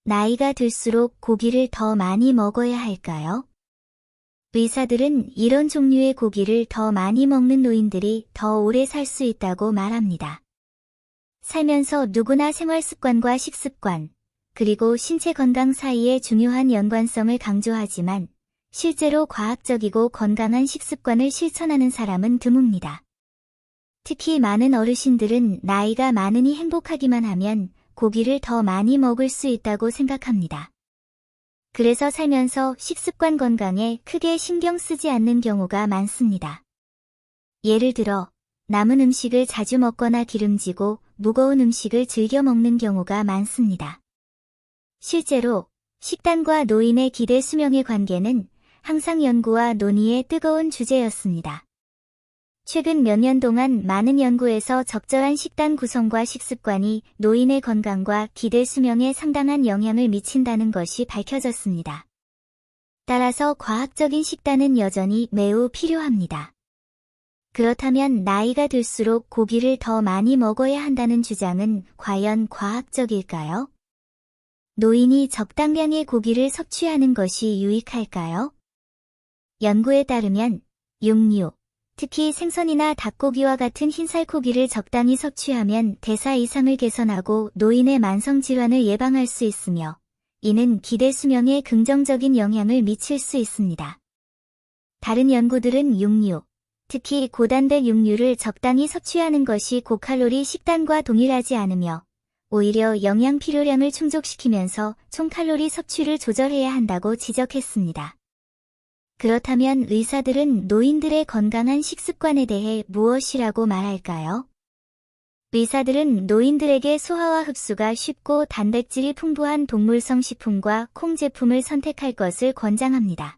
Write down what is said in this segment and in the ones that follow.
나이가 들수록 고기를 더 많이 먹어야 할까요? 의사들은 이런 종류의 고기를 더 많이 먹는 노인들이 더 오래 살 수 있다고 말합니다. 살면서 누구나 생활 습관과 식습관, 그리고 신체 건강 사이에 중요한 연관성을 강조하지만 실제로 과학적이고 건강한 식습관을 실천하는 사람은 드뭅니다. 특히 많은 어르신들은 나이가 많으니 행복하기만 하면 고기를 더 많이 먹을 수 있다고 생각합니다. 그래서 살면서 식습관 건강에 크게 신경 쓰지 않는 경우가 많습니다. 예를 들어 남은 음식을 자주 먹거나 기름지고 무거운 음식을 즐겨 먹는 경우가 많습니다. 실제로 식단과 노인의 기대 수명의 관계는 항상 연구와 논의의 뜨거운 주제였습니다. 최근 몇 년 동안 많은 연구에서 적절한 식단 구성과 식습관이 노인의 건강과 기대 수명에 상당한 영향을 미친다는 것이 밝혀졌습니다. 따라서 과학적인 식단은 여전히 매우 필요합니다. 그렇다면 나이가 들수록 고기를 더 많이 먹어야 한다는 주장은 과연 과학적일까요? 노인이 적당량의 고기를 섭취하는 것이 유익할까요? 연구에 따르면 육류, 특히 생선이나 닭고기와 같은 흰살코기를 적당히 섭취하면 대사 이상을 개선하고 노인의 만성질환을 예방할 수 있으며 이는 기대 수명에 긍정적인 영향을 미칠 수 있습니다. 다른 연구들은 육류, 특히 고단백 육류를 적당히 섭취하는 것이 고칼로리 식단과 동일하지 않으며 오히려 영양 필요량을 충족시키면서 총칼로리 섭취를 조절해야 한다고 지적했습니다. 그렇다면 의사들은 노인들의 건강한 식습관에 대해 무엇이라고 말할까요? 의사들은 노인들에게 소화와 흡수가 쉽고 단백질이 풍부한 동물성 식품과 콩 제품을 선택할 것을 권장합니다.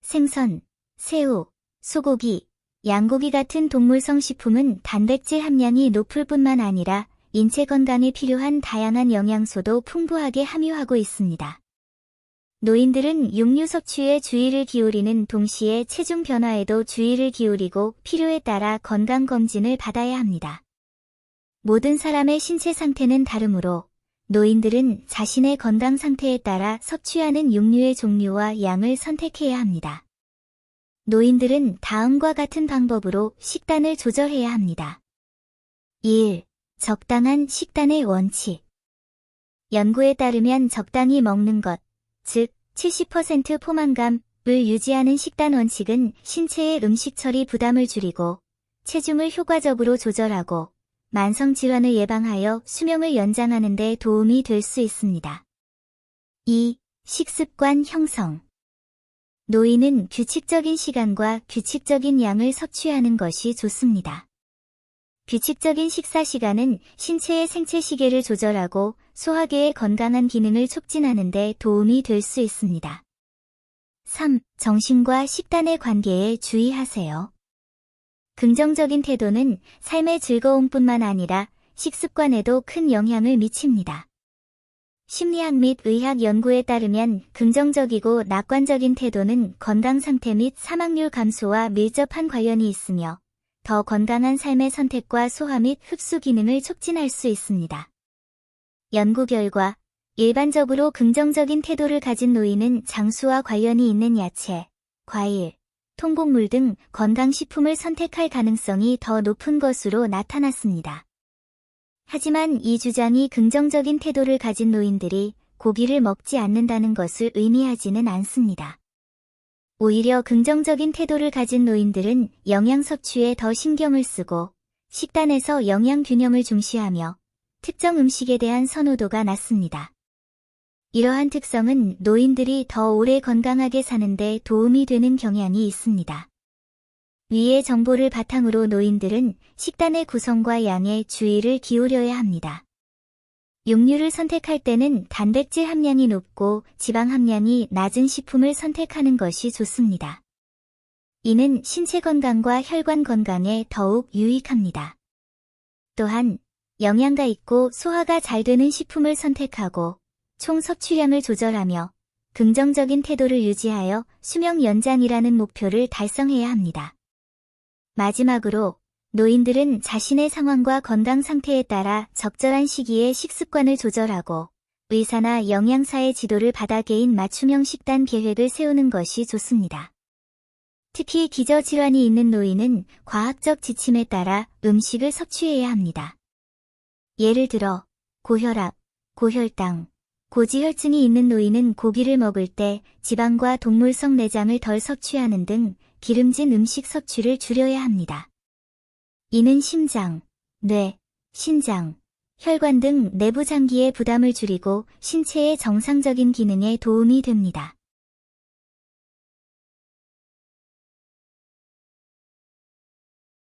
생선, 새우, 소고기, 양고기 같은 동물성 식품은 단백질 함량이 높을 뿐만 아니라 인체 건강에 필요한 다양한 영양소도 풍부하게 함유하고 있습니다. 노인들은 육류 섭취에 주의를 기울이는 동시에 체중 변화에도 주의를 기울이고 필요에 따라 건강검진을 받아야 합니다. 모든 사람의 신체 상태는 다르므로 노인들은 자신의 건강 상태에 따라 섭취하는 육류의 종류와 양을 선택해야 합니다. 노인들은 다음과 같은 방법으로 식단을 조절해야 합니다. 1. 적당한 식단의 원칙. 연구에 따르면 적당히 먹는 것, 즉 70% 포만감을 유지하는 식단 원칙은 신체의 음식 처리 부담을 줄이고 체중을 효과적으로 조절하고 만성질환을 예방하여 수명을 연장하는 데 도움이 될 수 있습니다. 2. 식습관 형성. 노인은 규칙적인 시간과 규칙적인 양을 섭취하는 것이 좋습니다. 규칙적인 식사 시간은 신체의 생체 시계를 조절하고 소화계의 건강한 기능을 촉진하는 데 도움이 될 수 있습니다. 3. 정신과 식단의 관계에 주의하세요. 긍정적인 태도는 삶의 즐거움뿐만 아니라 식습관에도 큰 영향을 미칩니다. 심리학 및 의학 연구에 따르면 긍정적이고 낙관적인 태도는 건강 상태 및 사망률 감소와 밀접한 관련이 있으며 더 건강한 삶의 선택과 소화 및 흡수 기능을 촉진할 수 있습니다. 연구 결과, 일반적으로 긍정적인 태도를 가진 노인은 장수와 관련이 있는 야채, 과일, 통곡물 등 건강식품을 선택할 가능성이 더 높은 것으로 나타났습니다. 하지만 이 주장이 긍정적인 태도를 가진 노인들이 고기를 먹지 않는다는 것을 의미하지는 않습니다. 오히려 긍정적인 태도를 가진 노인들은 영양 섭취에 더 신경을 쓰고 식단에서 영양 균형을 중시하며 특정 음식에 대한 선호도가 낮습니다. 이러한 특성은 노인들이 더 오래 건강하게 사는 데 도움이 되는 경향이 있습니다. 위의 정보를 바탕으로 노인들은 식단의 구성과 양에 주의를 기울여야 합니다. 육류를 선택할 때는 단백질 함량이 높고 지방 함량이 낮은 식품을 선택하는 것이 좋습니다. 이는 신체 건강과 혈관 건강에 더욱 유익합니다. 또한 영양가 있고 소화가 잘 되는 식품을 선택하고 총 섭취량을 조절하며 긍정적인 태도를 유지하여 수명 연장이라는 목표를 달성해야 합니다. 마지막으로 노인들은 자신의 상황과 건강 상태에 따라 적절한 시기에 식습관을 조절하고 의사나 영양사의 지도를 받아 개인 맞춤형 식단 계획을 세우는 것이 좋습니다. 특히 기저질환이 있는 노인은 과학적 지침에 따라 음식을 섭취해야 합니다. 예를 들어 고혈압, 고혈당, 고지혈증이 있는 노인은 고기를 먹을 때 지방과 동물성 내장을 덜 섭취하는 등 기름진 음식 섭취를 줄여야 합니다. 이는 심장, 뇌, 신장, 혈관 등 내부 장기의 부담을 줄이고 신체의 정상적인 기능에 도움이 됩니다.